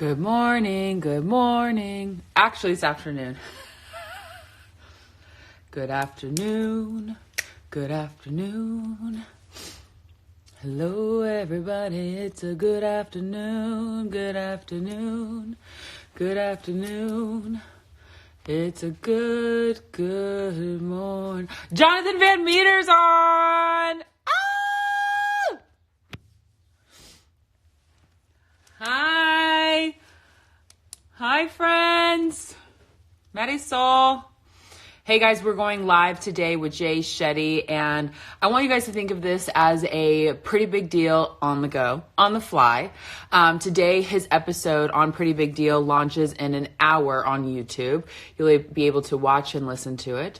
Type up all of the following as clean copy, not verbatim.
Good morning, good morning. Actually, it's afternoon. Good afternoon, good afternoon. Hello, everybody. It's a good afternoon, good afternoon, good afternoon. It's a good morning. Jonathan Van Meter's on. Ah! Hi. Hi, friends. Maddy Seoul. Hey guys, we're going live today with Shetty, and I want you guys to think of this as a pretty big deal on the go, on the fly. Today, his episode on Pretty Big Deal launches in an hour on YouTube. You'll be able to watch and listen to it.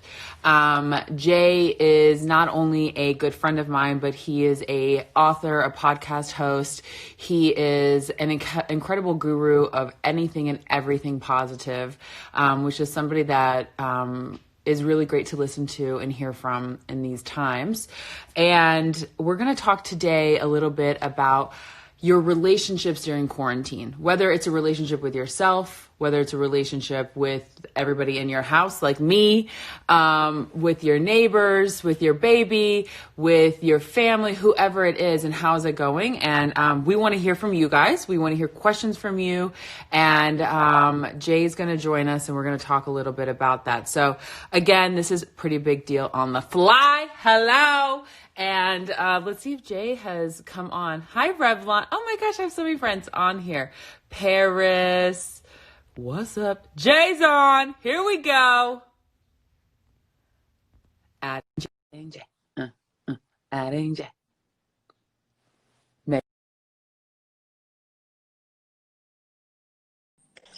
Jay is not only a good friend of mine, but he is a author, a podcast host. He is an incredible guru of anything and everything positive, which is somebody that is really great to listen to and hear from in these times. And we're going to talk today a little bit about your relationships during quarantine, whether it's a relationship with yourself, whether it's a relationship with everybody in your house, like me, with your neighbors, with your baby, with your family, whoever it is, and how's it going? And we want to hear from you guys. We want to hear questions from you. And Jay's going to join us, and we're going to talk a little bit about that. So again, this is Pretty Big Deal on the fly. Hello. And let's see if Jay has come on. Hi, Revlon. Oh my gosh, I have so many friends on here. Paris. What's up? Jay's on. Here we go. Adding Jay. Adding Jay.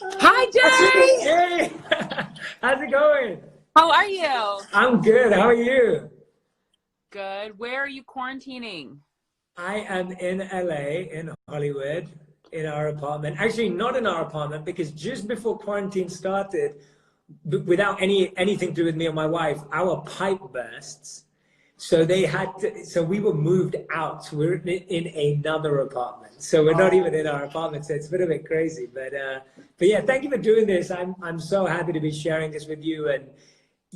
Hi, Jay. Hey, how's it going? How are you? I'm good. How are you? Good. Where are you quarantining? I am in LA, in Hollywood, in our apartment. Actually, not in our apartment, because just before quarantine started, without anything to do with me or my wife, our pipe bursts. So they had to, so we were moved out. So we're in another apartment. So we're not even in our apartment. So it's been a bit crazy. But yeah, thank you for doing this. I'm so happy to be sharing this with you. And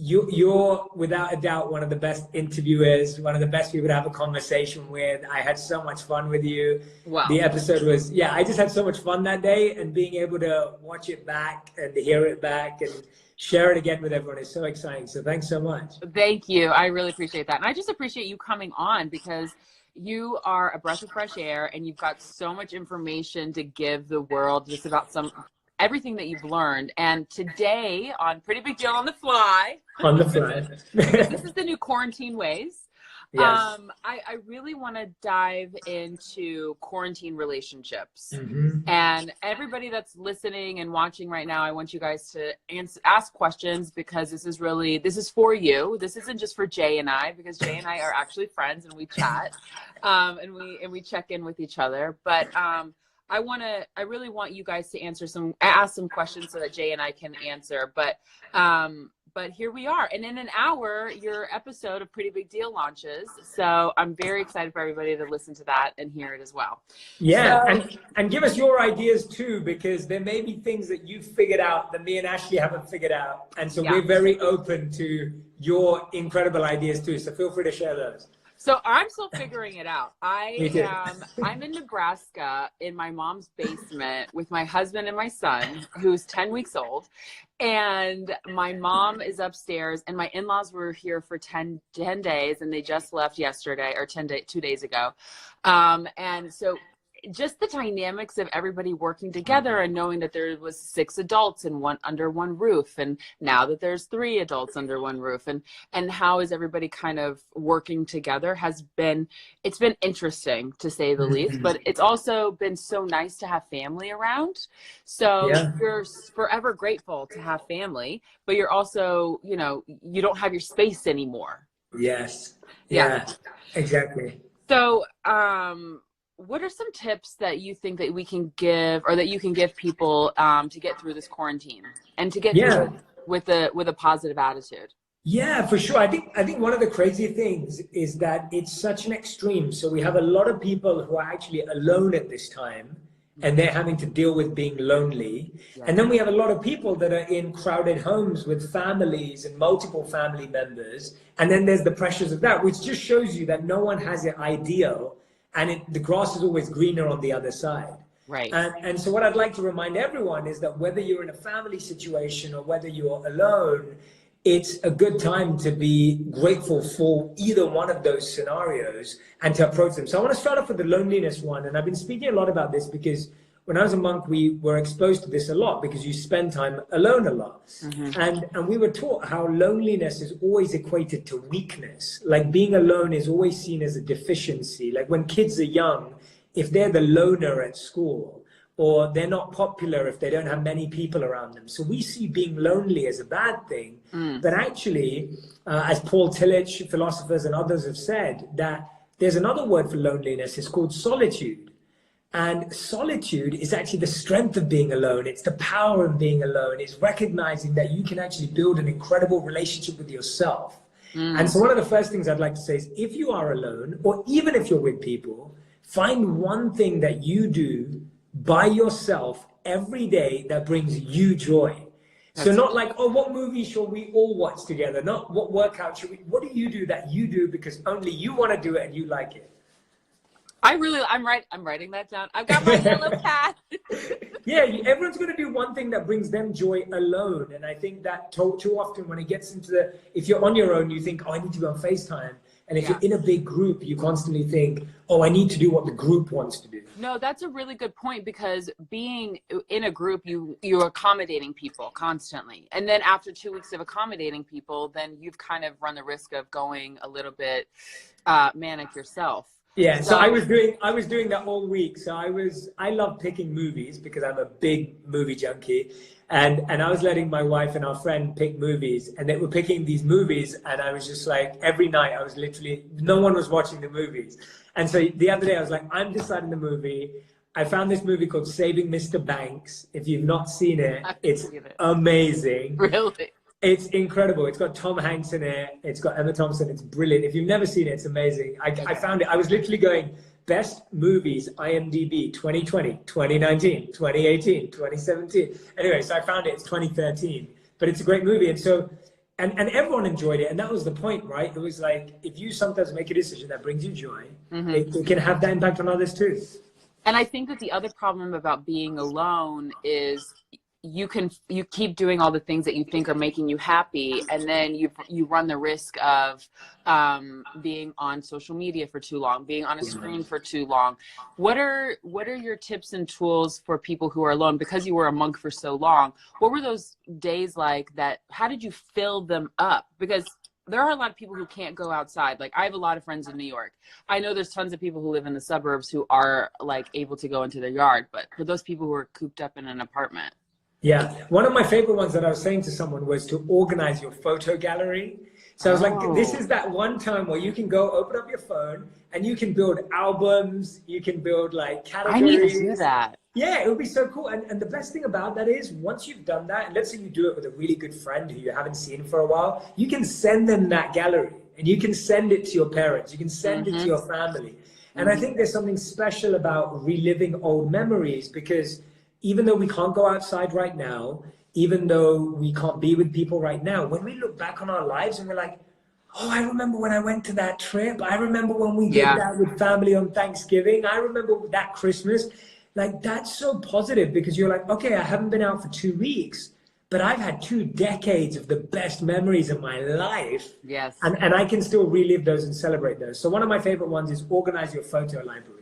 you're without a doubt one of the best interviewers, one of the best people to have a conversation with. I had so much fun with you. Wow. The episode was, yeah, I just had so much fun that day, and being able to watch it back and hear it back and share it again with everyone is so exciting. So thanks so much. Thank you. I really appreciate that. And I just appreciate you coming on, because you are a breath of fresh air and you've got so much information to give the world just about everything that you've learned. And today on Pretty Big Deal on the fly. On the fly. This is the new quarantine ways. Yes. I really want to dive into quarantine relationships. Mm-hmm. And everybody that's listening and watching right now, I want you guys to ask questions, because this is for you. This isn't just for Jay and I, because Jay and I are actually friends and we chat, and we check in with each other. But I really want you guys to ask some questions so that Jay and I can answer. But here we are. And in an hour, your episode of Pretty Big Deal launches. So I'm very excited for everybody to listen to that and hear it as well. Yeah, and give us your ideas too, because there may be things that you've figured out that me and Ashley haven't figured out. And so we're very open to your incredible ideas too. So feel free to share those. So I'm still figuring it out. I'm in Nebraska in my mom's basement with my husband and my son, who's 10 weeks old. And my mom is upstairs, and my in-laws were here for 10 days, and they just left yesterday, or 2 days ago. And so just the dynamics of everybody working together and knowing that there was 6 adults under one roof, and now that there's 3 adults under one roof, and how is everybody kind of working together it's been interesting, to say the least, but it's also been so nice to have family around. So you're forever grateful to have family, but you're also, you don't have your space anymore. Yes. Yeah. Exactly. So, what are some tips that you think that we can give, or that you can give people to get through this quarantine and to get through it with a positive attitude? Yeah, for sure. I think one of the crazy things is that it's such an extreme. So we have a lot of people who are actually alone at this time, and they're having to deal with being lonely. Yeah. And then we have a lot of people that are in crowded homes with families and multiple family members. And then there's the pressures of that, which just shows you that no one has it ideal, and the grass is always greener on the other side. Right. And so what I'd like to remind everyone is that whether you're in a family situation or whether you're alone, it's a good time to be grateful for either one of those scenarios and to approach them. So I want to start off with the loneliness one. And I've been speaking a lot about this because when I was a monk, we were exposed to this a lot because you spend time alone a lot. Mm-hmm. And we were taught how loneliness is always equated to weakness. Like being alone is always seen as a deficiency. Like when kids are young, if they're the loner at school, or they're not popular if they don't have many people around them. So we see being lonely as a bad thing. But actually, as Paul Tillich, philosophers and others have said, that there's another word for loneliness. It's called solitude. And solitude is actually the strength of being alone. It's the power of being alone. It's recognizing that you can actually build an incredible relationship with yourself. And so one of the first things I'd like to say is if you are alone, or even if you're with people, find one thing that you do by yourself every day that brings you joy. So not like, oh, what movie shall we all watch together? Not what workout should we, what do you do that you do because only you want to do it and you like it? I'm writing that down. I've got my yellow pad. Yeah, everyone's going to do one thing that brings them joy alone. And I think that too often when it gets into if you're on your own, you think, oh, I need to be on FaceTime. And if you're in a big group, you constantly think, oh, I need to do what the group wants to do. No, that's a really good point, because being in a group, you're accommodating people constantly. And then after 2 weeks of accommodating people, then you've kind of run the risk of going a little bit manic yourself. Yeah, so I was doing that all week. So I love picking movies because I'm a big movie junkie. And I was letting my wife and our friend pick movies, and they were picking these movies, and I was just like, every night I was literally, no one was watching the movies. And so the other day I was like, I'm deciding the movie. I found this movie called Saving Mr. Banks. If you've not seen it, it's amazing. Really? It's incredible. It's got Tom Hanks in it. It's got Emma Thompson. It's brilliant. If you've never seen it, it's amazing. I found it. I was literally going, best movies, IMDb, 2020, 2019, 2018, 2017. Anyway, so I found it. It's 2013. But it's a great movie. And so, and everyone enjoyed it. And that was the point, right? It was like, if you sometimes make a decision that brings you joy, it can have that impact on others too. And I think that the other problem about being alone is you keep doing all the things that you think are making you happy, and then you run the risk of being on social media for too long, being on a screen for too long. What are your tips and tools for people who are alone? Because you were a monk for so long, what were those days like? How did you fill them up? Because there are a lot of people who can't go outside. Like, I have a lot of friends in New York. I know there's tons of people who live in the suburbs who are like able to go into their yard, but for those people who are cooped up in an apartment. Yeah, one of my favorite ones that I was saying to someone was to organize your photo gallery. So I was like, this is that one time where you can go open up your phone and you can build albums, you can build like categories. I need to do that. Yeah, it would be so cool. And the best thing about that is once you've done that, and let's say you do it with a really good friend who you haven't seen for a while, you can send them that gallery and you can send it to your parents, you can send it to your family. And I think there's something special about reliving old memories, because even though we can't go outside right now, even though we can't be with people right now, when we look back on our lives and we're like, oh, I remember when I went to that trip. I remember when we did that with family on Thanksgiving. I remember that Christmas. Like, that's so positive, because you're like, okay, I haven't been out for 2 weeks, but I've had 2 decades of the best memories in my life. Yes. And I can still relive those and celebrate those. So one of my favorite ones is organize your photo library.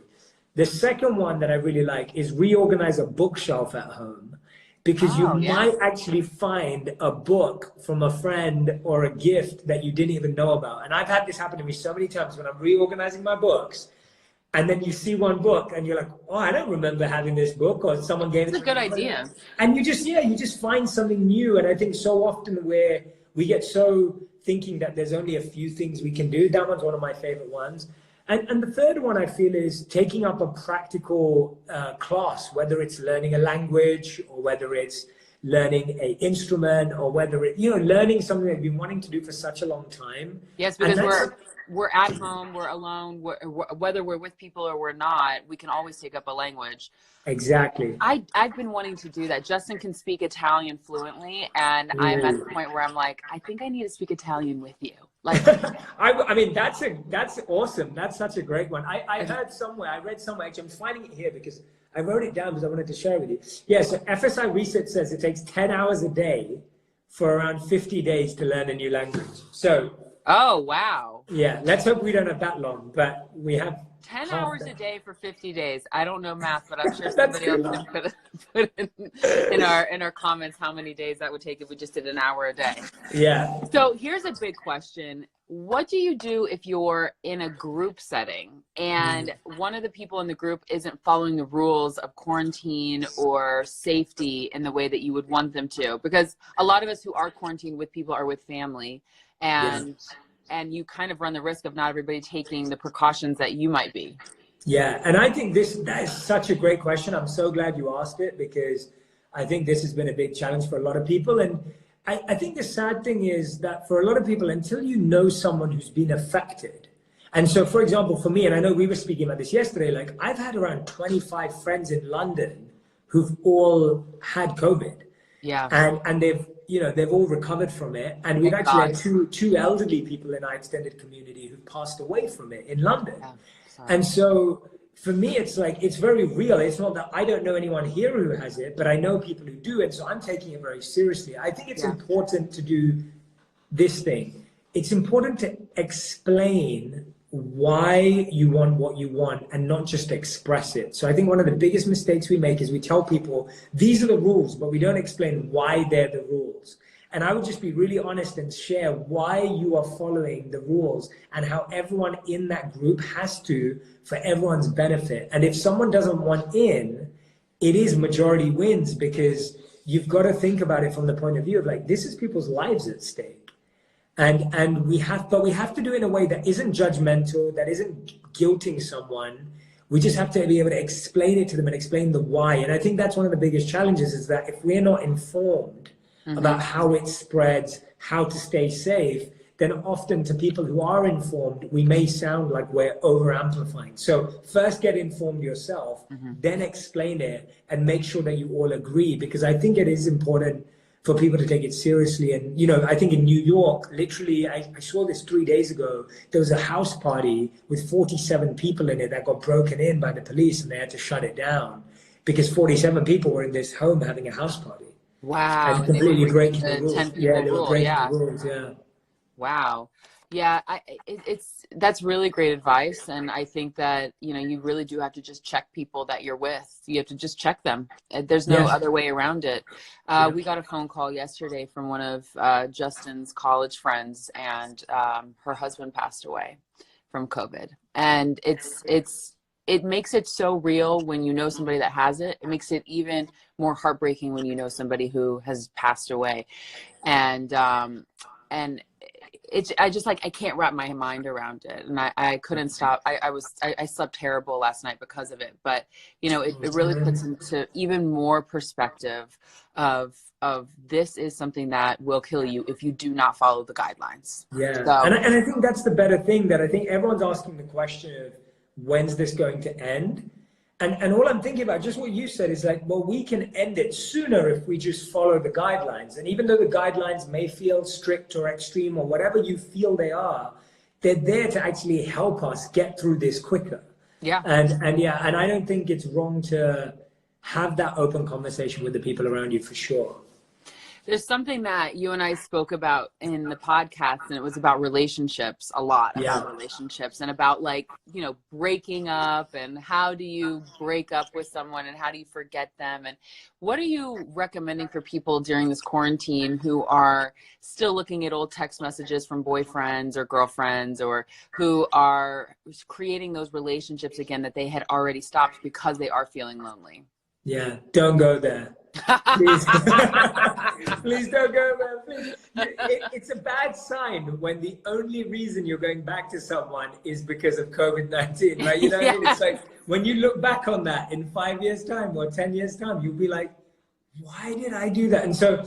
The second one that I really like is reorganize a bookshelf at home, because you might actually find a book from a friend or a gift that you didn't even know about. And I've had this happen to me so many times when I'm reorganizing my books, and then you see one book and you're like, oh, I don't remember having this book, or someone gave it to me. It's a good idea. And you just find something new. And I think so often where we get so thinking that there's only a few things we can do, that one's one of my favorite ones. And the third one I feel is taking up a practical class, whether it's learning a language or whether it's learning a instrument, or whether it, learning something that you've been wanting to do for such a long time. Yes, because we're at home, we're alone, whether we're with people or we're not, we can always take up a language. Exactly. I've been wanting to do that. Justin can speak Italian fluently, and I'm at the point where I'm like, I think I need to speak Italian with you. Like, I mean, that's awesome. That's such a great one. I read somewhere, actually, I'm finding it here because I wrote it down because I wanted to share it with you. Yeah, so FSI research says it takes 10 hours a day for around 50 days to learn a new language. So, oh, wow. Yeah, let's hope we don't have that long, but we have 10 hours a day for 50 days. I don't know math, but I'm sure somebody else can put in our comments how many days that would take if we just did an hour a day. Yeah. So here's a big question. What do you do if you're in a group setting and one of the people in the group isn't following the rules of quarantine or safety in the way that you would want them to? Because a lot of us who are quarantined with people are with family, and you kind of run the risk of not everybody taking the precautions that you might be. Yeah, and I think that is such a great question. I'm so glad you asked it, because I think this has been a big challenge for a lot of people. And I think the sad thing is that for a lot of people, until you know someone who's been affected. And so, for example, for me, and I know we were speaking about this yesterday, like I've had around 25 friends in London who've all had COVID. Yeah. And they've all recovered from it. And we've actually had two elderly people in our extended community who passed away from it in London. Yeah, and so for me, it's like, it's very real. It's not that I don't know anyone here who has it, but I know people who do. And so I'm taking it very seriously. I think it's important to do this thing. It's important to explain why you want what you want and not just express it. So I think one of the biggest mistakes we make is we tell people these are the rules, but we don't explain why they're the rules. And I would just be really honest and share why you are following the rules and how everyone in that group has to, for everyone's benefit. And if someone doesn't want in, it is majority wins, because you've got to think about it from the point of view of like, this is people's lives at stake. And we have to do it in a way that isn't judgmental, that isn't guilting someone. We just have to be able to explain it to them and explain the why. And I think that's one of the biggest challenges, is that if we're not informed about how it spreads, how to stay safe, then often to people who are informed, we may sound like we're over amplifying. So first get informed yourself, then explain it and make sure that you all agree, because I think it is important for people to take it seriously. And, I think in New York, literally, I saw this 3 days ago, there was a house party with 47 people in it that got broken in by the police, and they had to shut it down because 47 people were in this home having a house party. Wow. And completely breaking the rules. 10 people Yeah, they were rule. breaking the rules, yeah. Wow. Yeah, that's really great advice. And I think that, you really do have to just check people that you're with. You have to just check them. There's no other way around it. We got a phone call yesterday from one of Justin's college friends, and her husband passed away from COVID. And it makes it so real when you know somebody that has it. It makes it even more heartbreaking when you know somebody who has passed away. And I can't wrap my mind around it. And I couldn't stop. I slept terrible last night because of it. But, it really puts into even more perspective of this is something that will kill you if you do not follow the guidelines. Yeah. So, and I think that's the better thing, that I think everyone's asking the question of, when's this going to end? And all I'm thinking about, just what you said, is like, well, we can end it sooner if we just follow the guidelines. And even though the guidelines may feel strict or extreme or whatever you feel they are, they're there to actually help us get through this quicker. Yeah. And I don't think it's wrong to have that open conversation with the people around you, for sure. There's something that you and I spoke about in the podcast, and it was about relationships, a lot about relationships, and about breaking up, and how do you break up with someone, and how do you forget them, and what are you recommending for people during this quarantine who are still looking at old text messages from boyfriends or girlfriends, or who are creating those relationships again that they had already stopped because they are feeling lonely? Yeah, don't go there. Please. Please don't go there. Please. It's a bad sign when the only reason you're going back to someone is because of COVID-19, right? What I mean? It's like, when you look back on that in 5 years' time or 10 years' time, you'll be like, why did I do that? And so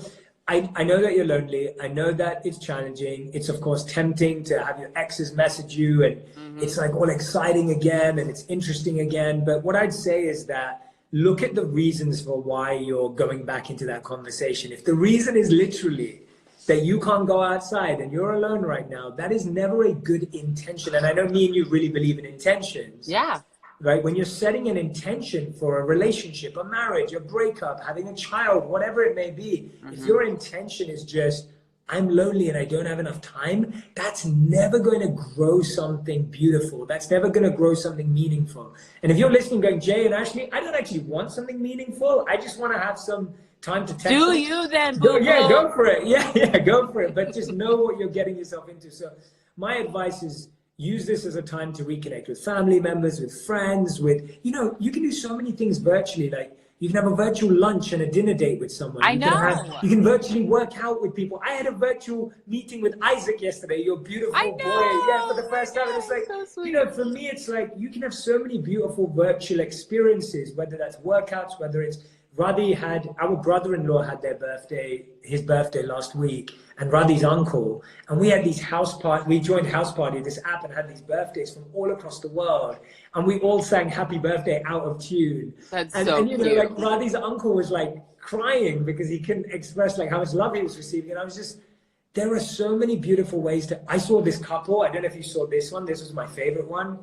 I know that you're lonely. I know that it's challenging. It's of course tempting to have your exes message you and it's like all exciting again and it's interesting again. But what I'd say is that look at the reasons for why you're going back into that conversation. If the reason is literally that you can't go outside and you're alone right now, that is never a good intention. And I know me and you really believe in intentions. Yeah. Right? When you're setting an intention for a relationship, a marriage, a breakup, having a child, whatever it may be, if your intention is just, I'm lonely and I don't have enough time, that's never going to grow something beautiful. That's never going to grow something meaningful. And if you're listening going, Jay and Ashley, I don't actually want something meaningful. I just want to have some time to text. Do you then, boo-boo? Yeah, go for it. Yeah, go for it. But just know what you're getting yourself into. So my advice is, use this as a time to reconnect with family members, with friends, with, you can do so many things virtually. Like you can have a virtual lunch and a dinner date with someone. I know. You can virtually work out with people. I had a virtual meeting with Isaac yesterday, your beautiful boy. Yeah, for the first time. And it's like, so for me, it's like you can have so many beautiful virtual experiences, whether that's workouts, whether it's our brother-in-law had his birthday last week, and Radhi's uncle, and we had these we joined House Party, this app, and had these birthdays from all across the world, and we all sang happy birthday out of tune. That's and cute. Like Radhi's uncle was like crying because he couldn't express like how much love he was receiving, and I was just, there are so many beautiful ways I saw this couple, I don't know if you saw this one, this was my favorite one.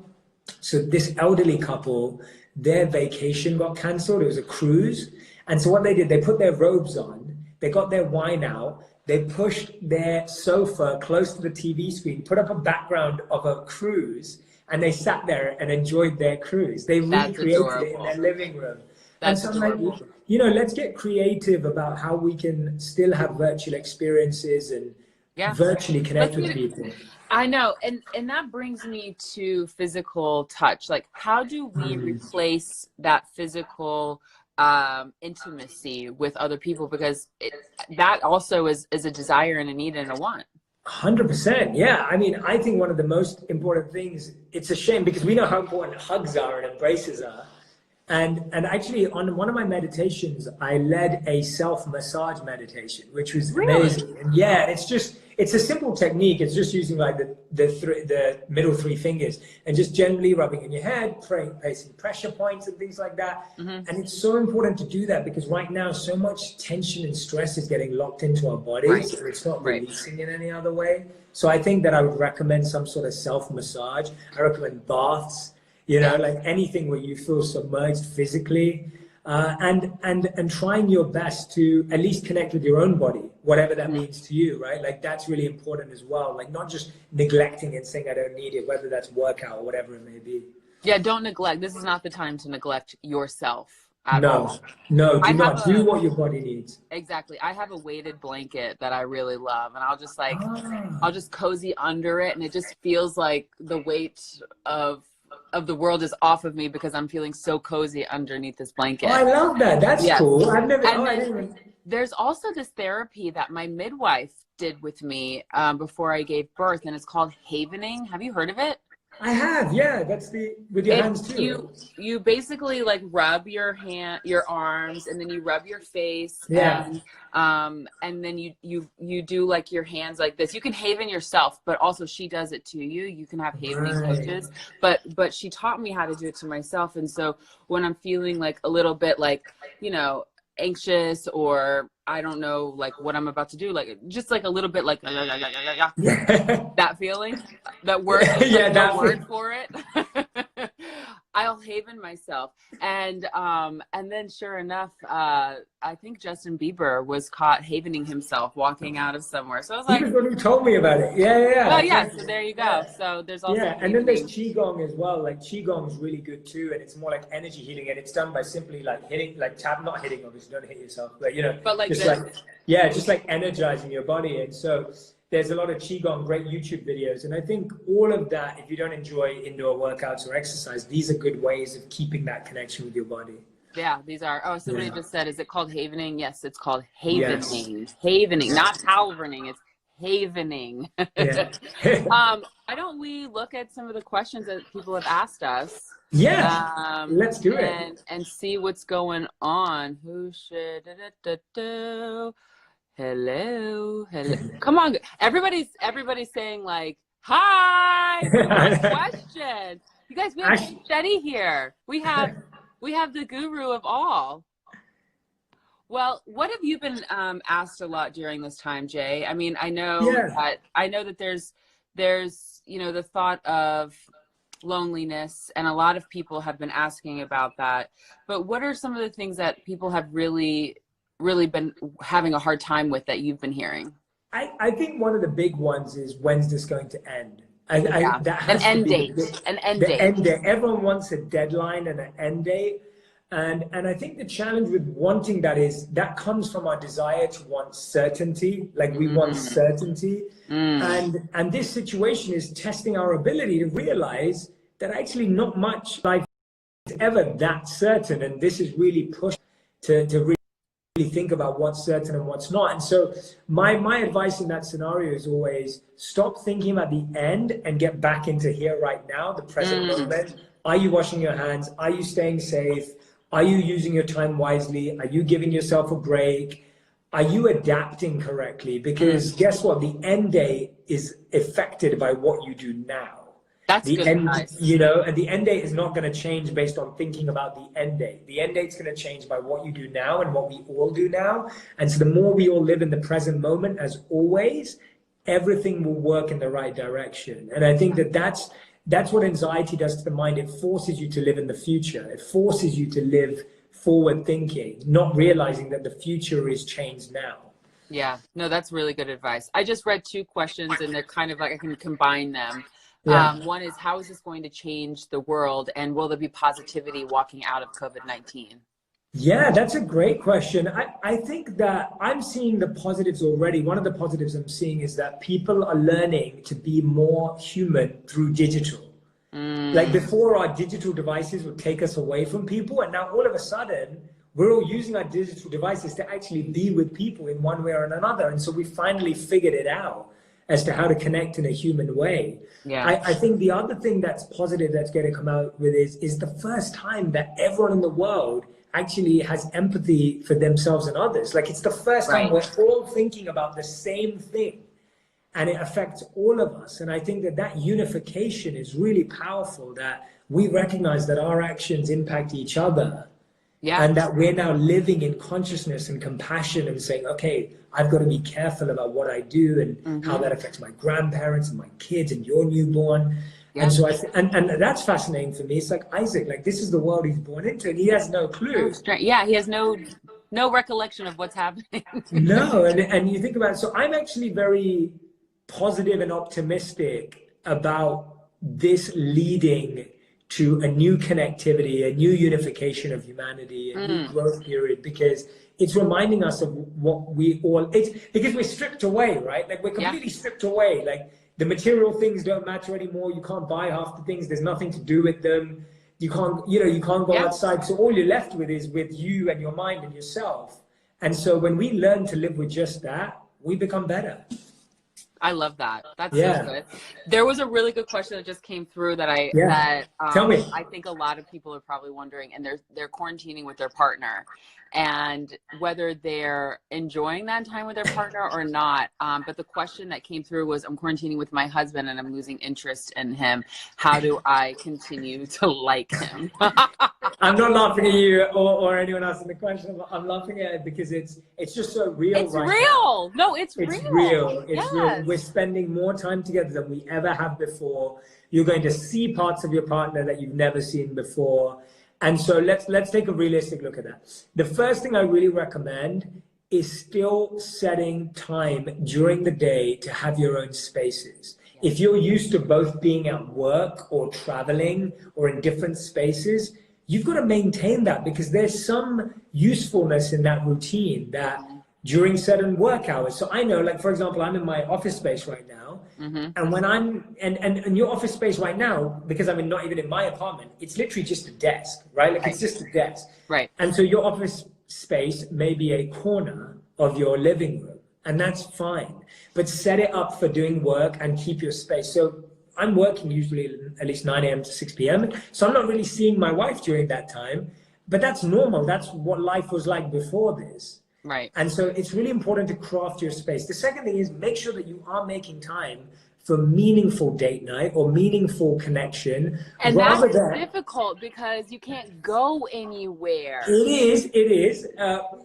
So this elderly couple, their vacation got cancelled. It was a cruise. And so what they did, they put their robes on, they got their wine out, they pushed their sofa close to the TV screen, put up a background of a cruise, and they sat there and enjoyed their cruise. They recreated it in their living room. That's and so adorable. let's get creative about how we can still have virtual experiences and virtually connect with people. I know. And that brings me to physical touch. Like, how do we replace that physical intimacy with other people? Because that also is a desire and a need and a want. 100%. Yeah. I mean, I think one of the most important things, it's a shame because we know how important hugs are and embraces are. And actually on one of my meditations, I led a self-massage meditation, which was amazing. And yeah, it's a simple technique. It's just using like the middle three fingers and just gently rubbing in your head, placing pressure points and things like that. And it's so important to do that because right now, so much tension and stress is getting locked into our bodies. And it's not releasing in any other way. So I think that I would recommend some sort of self-massage. I recommend baths. Like anything where you feel submerged physically, and trying your best to at least connect with your own body, whatever that means to you, right? Like that's really important as well. Like not just neglecting and saying I don't need it, whether that's workout or whatever it may be. Yeah, don't neglect. This is not the time to neglect yourself. No, do not. Do what your body needs. Exactly. I have a weighted blanket that I really love, and I'll just cozy under it, and it just feels like the weight of the world is off of me because I'm feeling so cozy underneath this blanket. Oh, I love that. That's cool. I've never. There's also this therapy that my midwife did with me before I gave birth, and it's called havening. Have you heard of it? I have, yeah. That's with your hands too. You basically like rub your arms, and then you rub your face, and then you do like your hands like this. You can haven yourself, but also she does it to you. You can have havening coaches, but she taught me how to do it to myself. And so when I'm feeling like a little bit like anxious or I don't know like what I'm about to do, like just like a little bit like that feeling, that word, that word for it. I'll haven myself, and then sure enough, I think Justin Bieber was caught havening himself walking out of somewhere. So I was like, he was the one who told me about it. Yeah. Oh yeah, so there you go. So there's also and then there's qigong as well. Like qigong is really good too, and it's more like energy healing, and it's done by simply like hitting, like not hitting, obviously, don't hit yourself, but like just like energizing your body. And so there's a lot of qigong, great YouTube videos. And I think all of that, if you don't enjoy indoor workouts or exercise, these are good ways of keeping that connection with your body. Yeah, these are. Oh, somebody just said, is it called havening? Yes, it's called havening. Yes. Havening, not halvening. It's havening. Yeah. Why don't we look at some of the questions that people have asked us? Yeah, let's do it. And see what's going on. Who should hello. Come on. Everybody's saying like, hi, first question. You guys, we have Shetty here. We have the guru of all. Well, what have you been asked a lot during this time, Jay? I mean, I know that there's the thought of loneliness, and a lot of people have been asking about that. But what are some of the things that people have really been having a hard time with that you've been hearing? I think one of the big ones is, when's this going to end? That has an end date. An end date. Everyone wants a deadline and an end date. And I think the challenge with wanting that comes from our desire to want certainty. Like we want certainty. And this situation is testing our ability to realize that actually not much life is ever that certain. And this is really pushed to really think about what's certain and what's not. And so my advice in that scenario is always stop thinking about the end and get back into here right now, the present moment. Are you washing your hands? Are you staying safe? Are you using your time wisely? Are you giving yourself a break? Are you adapting correctly? Because guess what? The end date is affected by what you do now. That's the good end, advice. and the end date is not going to change based on thinking about the end date. The end date's going to change by what you do now and what we all do now. And so the more we all live in the present moment, as always, everything will work in the right direction. And I think that's what anxiety does to the mind. It forces you to live in the future. It forces you to live forward thinking, not realizing that the future is changed now. Yeah, no, that's really good advice. I just read 2 questions and they're kind of like, I can combine them. Yeah. One is, how is this going to change the world, and will there be positivity walking out of COVID-19? Yeah, that's a great question. I think that I'm seeing the positives already. One of the positives I'm seeing is that people are learning to be more human through digital. Like before, our digital devices would take us away from people, and now all of a sudden we're all using our digital devices to actually be with people in one way or another. And so we finally figured it out as to how to connect in a human way. Yeah. I think the other thing that's positive that's going to come out with is the first time that everyone in the world actually has empathy for themselves and others. Like it's the first time we're all thinking about the same thing, and it affects all of us. And I think that unification is really powerful, that we recognize that our actions impact each other. Yeah. And that we're now living in consciousness and compassion and saying, okay, I've got to be careful about what I do and how that affects my grandparents and my kids and your newborn. Yeah. And so and that's fascinating for me. It's like Isaac, like this is the world he's born into, and he has no clue. Yeah, he has no recollection of what's happening. No, and you think about it. So I'm actually very positive and optimistic about this leading to a new connectivity, a new unification of humanity, a new growth period, because it's reminding us of what it's because we're stripped away, right? Like we're completely stripped away. Like the material things don't matter anymore. You can't buy half the things. There's nothing to do with them. You can't go outside. So all you're left with is with you and your mind and yourself. And so when we learn to live with just that, we become better. I love that. That's so good. There was a really good question that just came through that Tell me. I think a lot of people are probably wondering, and they're quarantining with their partner, and whether they're enjoying that time with their partner or not. But the question that came through was, I'm quarantining with my husband and I'm losing interest in him. How do I continue to like him? I'm not laughing at you or anyone else in the question. I'm laughing at it because it's just so real. It's real. Now. No, it's real. It's real. It's real. We're spending more time together than we ever have before. You're going to see parts of your partner that you've never seen before. And so let's take a realistic look at that. The first thing I really recommend is still setting time during the day to have your own spaces. If you're used to both being at work or traveling or in different spaces, you've got to maintain that, because there's some usefulness in that routine that during certain work hours. So I know, like, for example, I'm in my office space right now. And when I'm, and your office space right now, because I'm not even in my apartment, it's literally just a desk, right? Like it's just a desk. Right. And so your office space may be a corner of your living room. and that's fine. But set it up for doing work and keep your space. So I'm working usually at least 9 a.m. to 6 p.m. So I'm not really seeing my wife during that time, but that's normal. That's what life was like before this. Right. And so it's really important to craft your space. The second thing is make sure that you are making time for meaningful date night or meaningful connection. And that's difficult because you can't go anywhere. It is.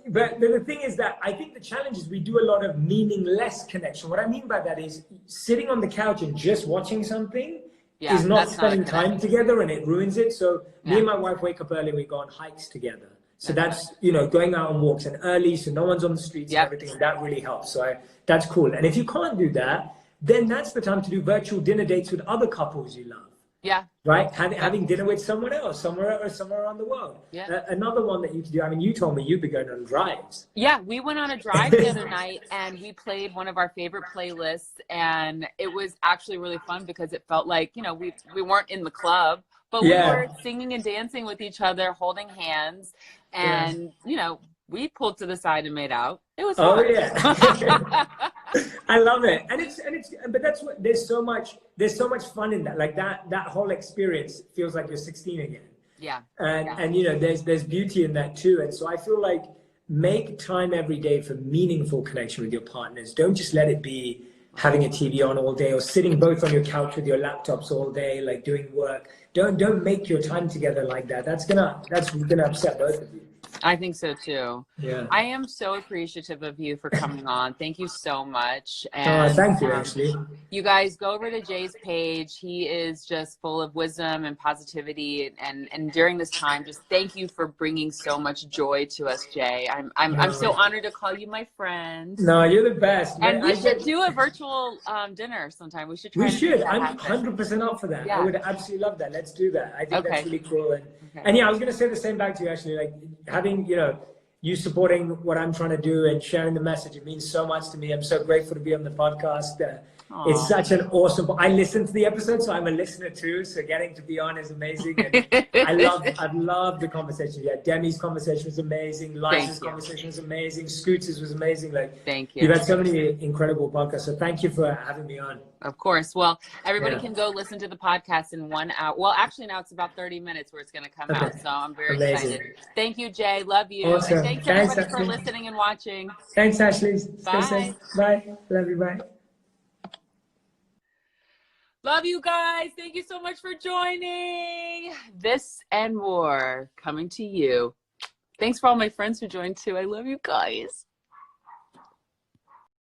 But the thing is that I think the challenge is we do a lot of meaningless connection. What I mean by that is sitting on the couch and just watching something is not spending time together, and it ruins it. So me and my wife wake up early, we go on hikes together. So that's, going out on walks and early, so no one's on the streets and everything, and that really helps. So that's cool. And if you can't do that, then that's the time to do virtual dinner dates with other couples you love. Yeah. Right? Having dinner with someone else, somewhere around the world. Yeah. Another one that you can do, I mean, you told me you'd be going on drives. Yeah, we went on a drive the other night and we played one of our favorite playlists, and it was actually really fun because it felt like, we weren't in the club, but we were singing and dancing with each other, holding hands, and, we pulled to the side and made out. It was fun. Oh yeah. I love it. But that's what, there's so much fun in that. Like that whole experience feels like you're 16 again. Yeah. And there's beauty in that too. And so I feel like make time every day for meaningful connection with your partners. Don't just let it be having a TV on all day or sitting both on your couch with your laptops all day, like doing work. Don't make your time together like that. That's gonna upset both of you. I think so too. Yeah. I am so appreciative of you for coming on. Thank you so much. And thank you, Ashley. You guys go over to Jay's page. He is just full of wisdom and positivity. And during this time, just thank you for bringing so much joy to us, Jay. I'm so honored to call you my friend. No, you're the best. And we should do a virtual dinner sometime. We should try. I'm 100% up for that. Yeah. I would absolutely love that. Let's do that. I think that's really cool. And I was going to say the same back to you, Ashley. Like having, you supporting what I'm trying to do and sharing the message, it means so much to me. I'm so grateful to be on the podcast. It's such an awesome, I listen to the episode, so I'm a listener too. So getting to be on is amazing. And I've loved the conversation. Yeah, Demi's conversation was amazing. Liza's conversation was amazing. Scooter's was amazing. Thank you. You've had so many incredible podcasts. So thank you for having me on. Of course. Well, everybody can go listen to the podcast in 1 hour. Well, actually now it's about 30 minutes where it's going to come out. So I'm very excited. Thank you, Jay. Love you. Awesome. And thanks everybody for listening and watching. Thanks, Ashley. Bye. Stay safe. Bye. Love you. Bye. Love you guys. Thank you so much for joining. This and more coming to you. Thanks for all my friends who joined too. I love you guys.